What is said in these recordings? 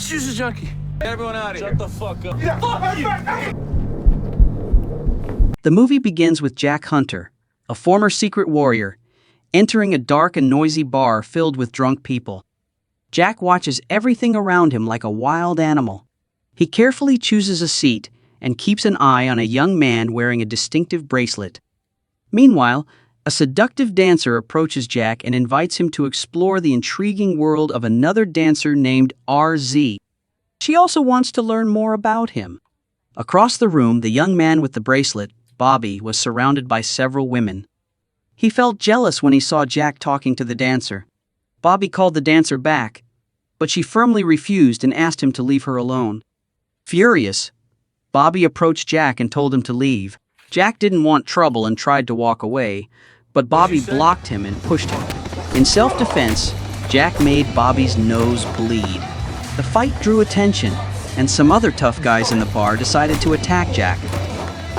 Excuse the junkie. Get everyone out of here. Shut the fuck up. Yeah, fuck you. The movie begins with Jack Hunter, a former secret warrior, entering a dark and noisy bar filled with drunk people. Jack watches everything around him like a wild animal. He carefully chooses a seat and keeps an eye on a young man wearing a distinctive bracelet. Meanwhile, a seductive dancer approaches Jack and invites him to explore the intriguing world of another dancer named RZ. She also wants to learn more about him. Across the room, the young man with the bracelet, Bobby, was surrounded by several women. He felt jealous when he saw Jack talking to the dancer. Bobby called the dancer back, but she firmly refused and asked him to leave her alone. Furious, Bobby approached Jack and told him to leave. Jack didn't want trouble and tried to walk away, but Bobby blocked him and pushed him. In self-defense, Jack made Bobby's nose bleed. The fight drew attention, and some other tough guys in the bar decided to attack Jack.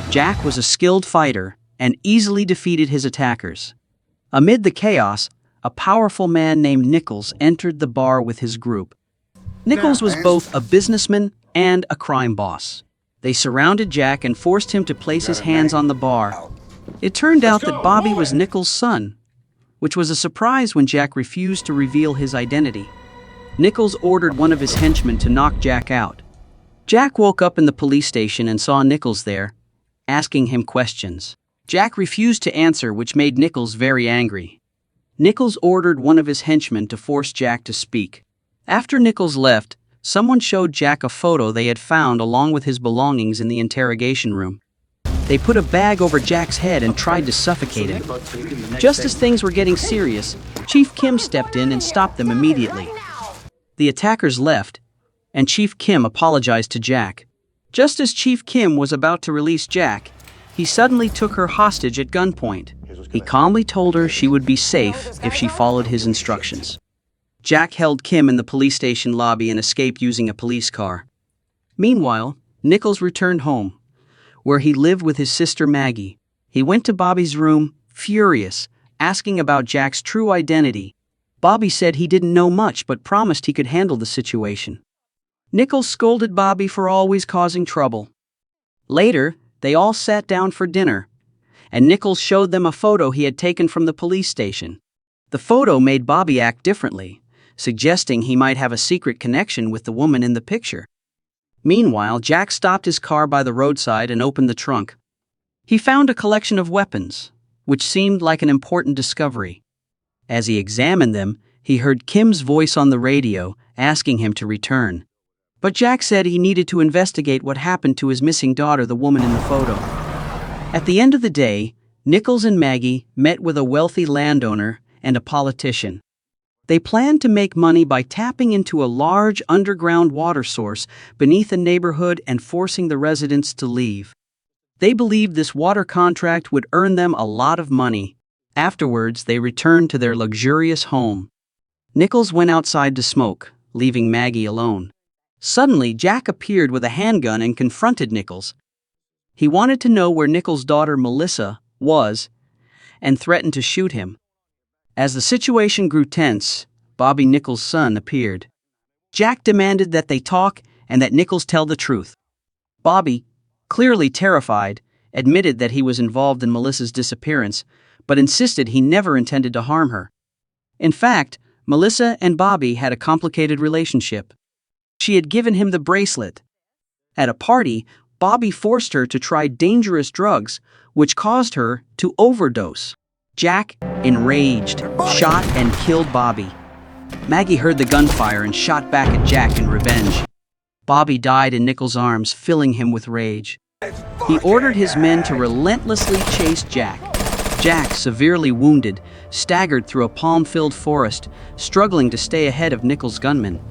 Jack was a skilled fighter and easily defeated his attackers. Amid the chaos, a powerful man named Nichols entered the bar with his group. Nichols was both a businessman and a crime boss. They surrounded Jack and forced him to place his hands on the bar. It turned out that Bobby was Nichols' son, which was a surprise when Jack refused to reveal his identity. Nichols ordered one of his henchmen to knock Jack out. Jack woke up in the police station and saw Nichols there, asking him questions. Jack refused to answer, which made Nichols very angry. Nichols ordered one of his henchmen to force Jack to speak. After Nichols left, someone showed Jack a photo they had found along with his belongings in the interrogation room. They put a bag over Jack's head and tried to suffocate him. Just as things were getting serious, Chief Kim stepped in and stopped them immediately. The attackers left, and Chief Kim apologized to Jack. Just as Chief Kim was about to release Jack, he suddenly took her hostage at gunpoint. He calmly told her she would be safe if she followed his instructions. Jack held Kim in the police station lobby and escaped using a police car. Meanwhile, Nichols returned home, where he lived with his sister Maggie. He went to Bobby's room, furious, asking about Jack's true identity. Bobby said he didn't know much but promised he could handle the situation. Nichols scolded Bobby for always causing trouble. Later, they all sat down for dinner, and Nichols showed them a photo he had taken from the police station. The photo made Bobby act differently, suggesting he might have a secret connection with the woman in the picture. Meanwhile, Jack stopped his car by the roadside and opened the trunk. He found a collection of weapons, which seemed like an important discovery. As he examined them, he heard Kim's voice on the radio asking him to return. But Jack said he needed to investigate what happened to his missing daughter, the woman in the photo. At the end of the day, Nichols and Maggie met with a wealthy landowner and a politician. They planned to make money by tapping into a large underground water source beneath a neighborhood and forcing the residents to leave. They believed this water contract would earn them a lot of money. Afterwards, they returned to their luxurious home. Nichols went outside to smoke, leaving Maggie alone. Suddenly, Jack appeared with a handgun and confronted Nichols. He wanted to know where Nichols' daughter Melissa was and threatened to shoot him. As the situation grew tense, Bobby, Nichols' son, appeared. Jack demanded that they talk and that Nichols tell the truth. Bobby, clearly terrified, admitted that he was involved in Melissa's disappearance, but insisted he never intended to harm her. In fact, Melissa and Bobby had a complicated relationship. She had given him the bracelet. At a party, Bobby forced her to try dangerous drugs, which caused her to overdose. Jack, enraged, shot and killed Bobby. Maggie heard the gunfire and shot back at Jack in revenge. Bobby died in Nichols' arms, filling him with rage. He ordered his men to relentlessly chase Jack. Jack, severely wounded, staggered through a palm-filled forest, struggling to stay ahead of Nichols' gunmen.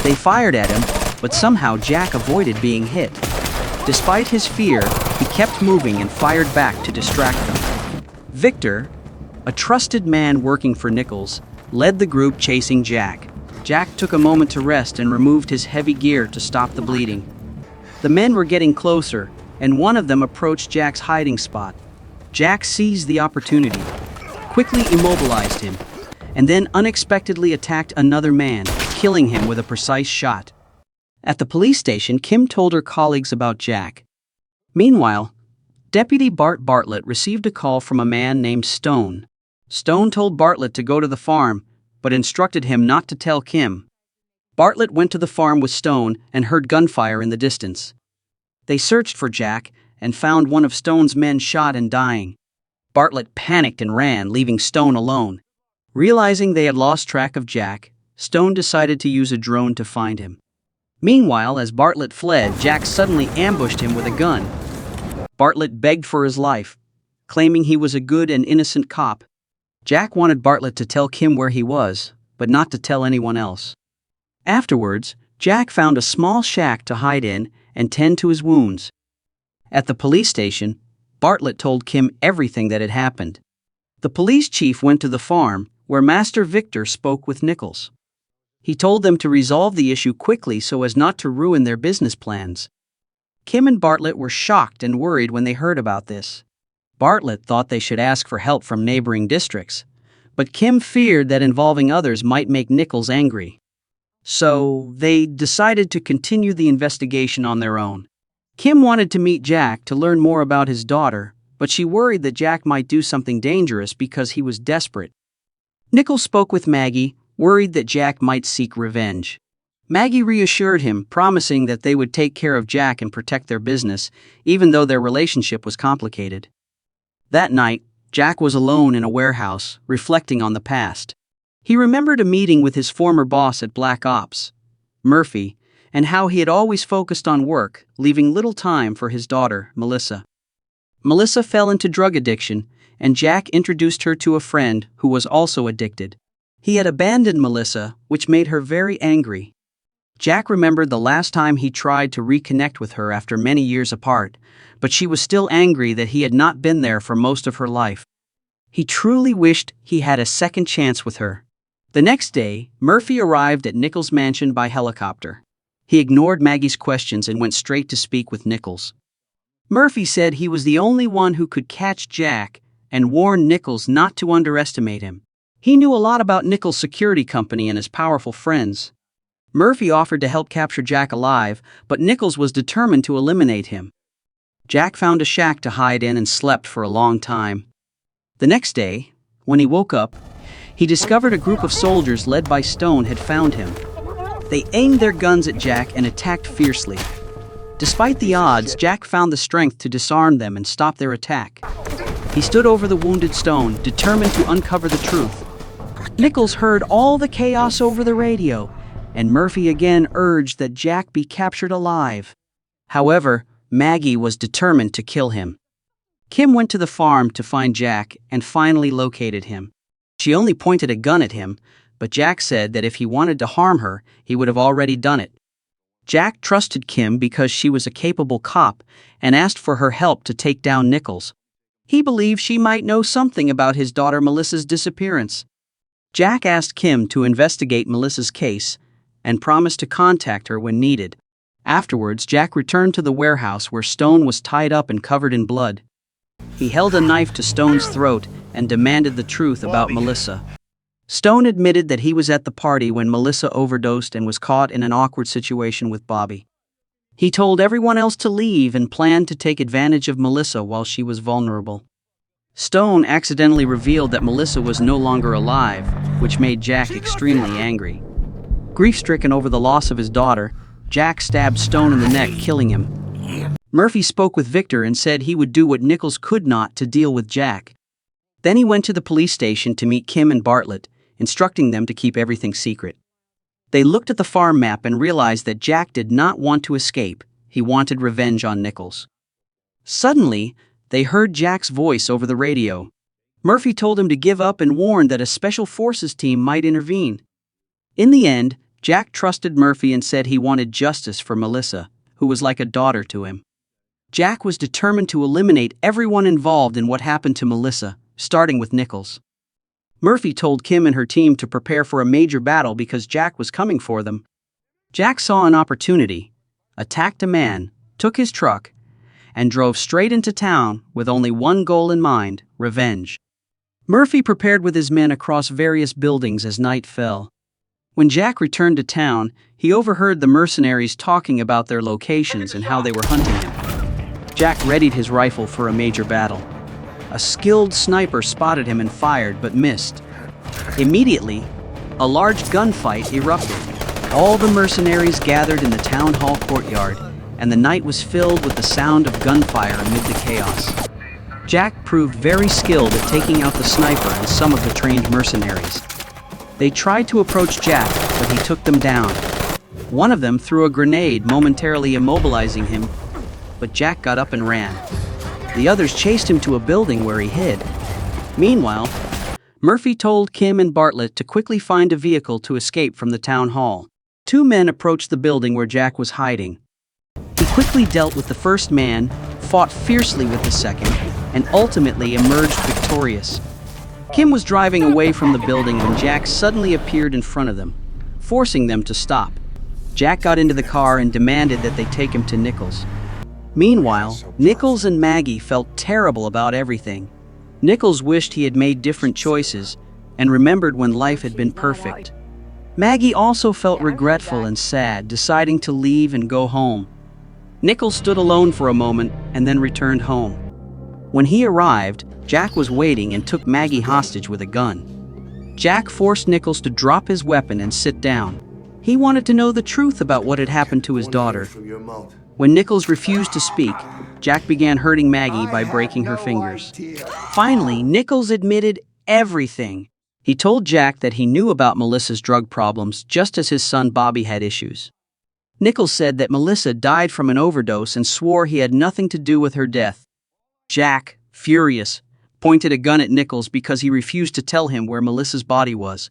They fired at him, but somehow Jack avoided being hit. Despite his fear, he kept moving and fired back to distract them. Victor, a trusted man working for Nichols, led the group chasing Jack. Jack took a moment to rest and removed his heavy gear to stop the bleeding. The men were getting closer, and one of them approached Jack's hiding spot. Jack seized the opportunity, quickly immobilized him, and then unexpectedly attacked another man, killing him with a precise shot. At the police station, Kim told her colleagues about Jack. Meanwhile, Deputy Bart Bartlett received a call from a man named Stone. Stone told Bartlett to go to the farm, but instructed him not to tell Kim. Bartlett went to the farm with Stone and heard gunfire in the distance. They searched for Jack and found one of Stone's men shot and dying. Bartlett panicked and ran, leaving Stone alone. Realizing they had lost track of Jack, Stone decided to use a drone to find him. Meanwhile, as Bartlett fled, Jack suddenly ambushed him with a gun. Bartlett begged for his life, claiming he was a good and innocent cop. Jack wanted Bartlett to tell Kim where he was, but not to tell anyone else. Afterwards, Jack found a small shack to hide in and tend to his wounds. At the police station, Bartlett told Kim everything that had happened. The police chief went to the farm, where Master Victor spoke with Nichols. He told them to resolve the issue quickly so as not to ruin their business plans. Kim and Bartlett were shocked and worried when they heard about this. Bartlett thought they should ask for help from neighboring districts, but Kim feared that involving others might make Nichols angry. So, they decided to continue the investigation on their own. Kim wanted to meet Jack to learn more about his daughter, but she worried that Jack might do something dangerous because he was desperate. Nichols spoke with Maggie, worried that Jack might seek revenge. Maggie reassured him, promising that they would take care of Jack and protect their business, even though their relationship was complicated. That night, Jack was alone in a warehouse, reflecting on the past. He remembered a meeting with his former boss at Black Ops, Murphy, and how he had always focused on work, leaving little time for his daughter, Melissa. Melissa fell into drug addiction, and Jack introduced her to a friend who was also addicted. He had abandoned Melissa, which made her very angry. Jack remembered the last time he tried to reconnect with her after many years apart, but she was still angry that he had not been there for most of her life. He truly wished he had a second chance with her. The next day, Murphy arrived at Nichols' mansion by helicopter. He ignored Maggie's questions and went straight to speak with Nichols. Murphy said he was the only one who could catch Jack and warned Nichols not to underestimate him. He knew a lot about Nichols' security company and his powerful friends. Murphy offered to help capture Jack alive, but Nichols was determined to eliminate him. Jack found a shack to hide in and slept for a long time. The next day, when he woke up, he discovered a group of soldiers led by Stone had found him. They aimed their guns at Jack and attacked fiercely. Despite the odds, Jack found the strength to disarm them and stop their attack. He stood over the wounded Stone, determined to uncover the truth. Nichols heard all the chaos over the radio, and Murphy again urged that Jack be captured alive. However, Maggie was determined to kill him. Kim went to the farm to find Jack and finally located him. She only pointed a gun at him, but Jack said that if he wanted to harm her, he would have already done it. Jack trusted Kim because she was a capable cop and asked for her help to take down Nichols. He believed she might know something about his daughter Melissa's disappearance. Jack asked Kim to investigate Melissa's case and promised to contact her when needed. Afterwards, Jack returned to the warehouse where Stone was tied up and covered in blood. He held a knife to Stone's throat and demanded the truth about Melissa. Stone admitted that he was at the party when Melissa overdosed and was caught in an awkward situation with Bobby. He told everyone else to leave and planned to take advantage of Melissa while she was vulnerable. Stone accidentally revealed that Melissa was no longer alive, which made Jack extremely angry. Grief-stricken over the loss of his daughter, Jack stabbed Stone in the neck, killing him. Murphy spoke with Victor and said he would do what Nichols could not to deal with Jack. Then he went to the police station to meet Kim and Bartlett, instructing them to keep everything secret. They looked at the farm map and realized that Jack did not want to escape. He wanted revenge on Nichols. Suddenly, they heard Jack's voice over the radio. Murphy told him to give up and warned that a special forces team might intervene. In the end, Jack trusted Murphy and said he wanted justice for Melissa, who was like a daughter to him. Jack was determined to eliminate everyone involved in what happened to Melissa, starting with Nichols. Murphy told Kim and her team to prepare for a major battle because Jack was coming for them. Jack saw an opportunity, attacked a man, took his truck, and drove straight into town with only one goal in mind: revenge. Murphy prepared with his men across various buildings as night fell. When Jack returned to town, he overheard the mercenaries talking about their locations and how they were hunting him. Jack readied his rifle for a major battle. A skilled sniper spotted him and fired, but missed. Immediately, a large gunfight erupted. All the mercenaries gathered in the town hall courtyard, and the night was filled with the sound of gunfire amid the chaos. Jack proved very skilled at taking out the sniper and some of the trained mercenaries. They tried to approach Jack, but he took them down. One of them threw a grenade, momentarily immobilizing him, but Jack got up and ran. The others chased him to a building where he hid. Meanwhile, Murphy told Kim and Bartlett to quickly find a vehicle to escape from the town hall. Two men approached the building where Jack was hiding. He quickly dealt with the first man, fought fiercely with the second, and ultimately emerged victorious. Kim was driving away from the building when Jack suddenly appeared in front of them, forcing them to stop. Jack got into the car and demanded that they take him to Nichols. Meanwhile, Nichols and Maggie felt terrible about everything. Nichols wished he had made different choices and remembered when life had been perfect. Maggie also felt regretful and sad, deciding to leave and go home. Nichols stood alone for a moment and then returned home. When he arrived, Jack was waiting and took Maggie hostage with a gun. Jack forced Nichols to drop his weapon and sit down. He wanted to know the truth about what had happened to his daughter. When Nichols refused to speak, Jack began hurting Maggie by breaking her fingers. Finally, Nichols admitted everything. He told Jack that he knew about Melissa's drug problems just as his son Bobby had issues. Nichols said that Melissa died from an overdose and swore he had nothing to do with her death. Jack, furious, pointed a gun at Nichols because he refused to tell him where Melissa's body was.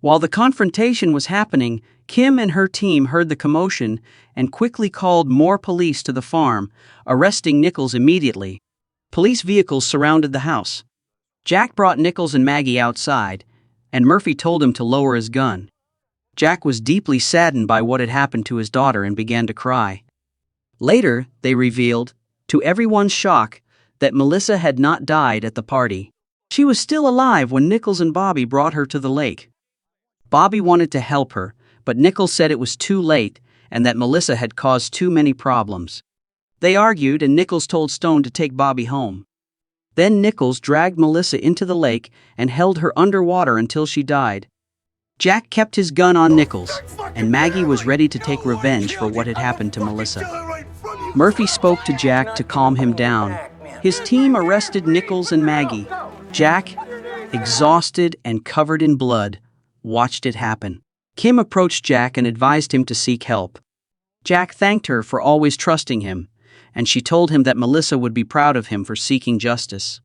While the confrontation was happening, Kim and her team heard the commotion and quickly called more police to the farm, arresting Nichols immediately. Police vehicles surrounded the house. Jack brought Nichols and Maggie outside, and Murphy told him to lower his gun. Jack was deeply saddened by what had happened to his daughter and began to cry. Later, they revealed, to everyone's shock, that Melissa had not died at the party. She was still alive when Nichols and Bobby brought her to the lake. Bobby wanted to help her, but Nichols said it was too late and that Melissa had caused too many problems. They argued and Nichols told Stone to take Bobby home. Then Nichols dragged Melissa into the lake and held her underwater until she died. Jack kept his gun on Nichols, and Maggie was ready to take revenge for what had happened to Melissa. Murphy spoke to Jack to calm him down. His team arrested Nichols and Maggie. Jack, exhausted and covered in blood, watched it happen. Kim approached Jack and advised him to seek help. Jack thanked her for always trusting him, and she told him that Melissa would be proud of him for seeking justice.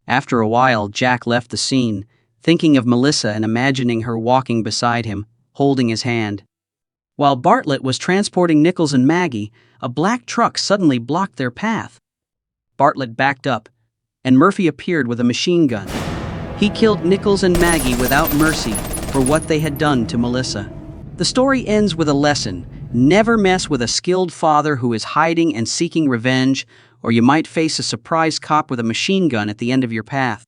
After a while, Jack left the scene, thinking of Melissa and imagining her walking beside him, holding his hand. While Bartlett was transporting Nichols and Maggie, a black truck suddenly blocked their path. Bartlett backed up, and Murphy appeared with a machine gun. He killed Nichols and Maggie without mercy for what they had done to Melissa. The story ends with a lesson: never mess with a skilled father who is hiding and seeking revenge, or you might face a surprise cop with a machine gun at the end of your path.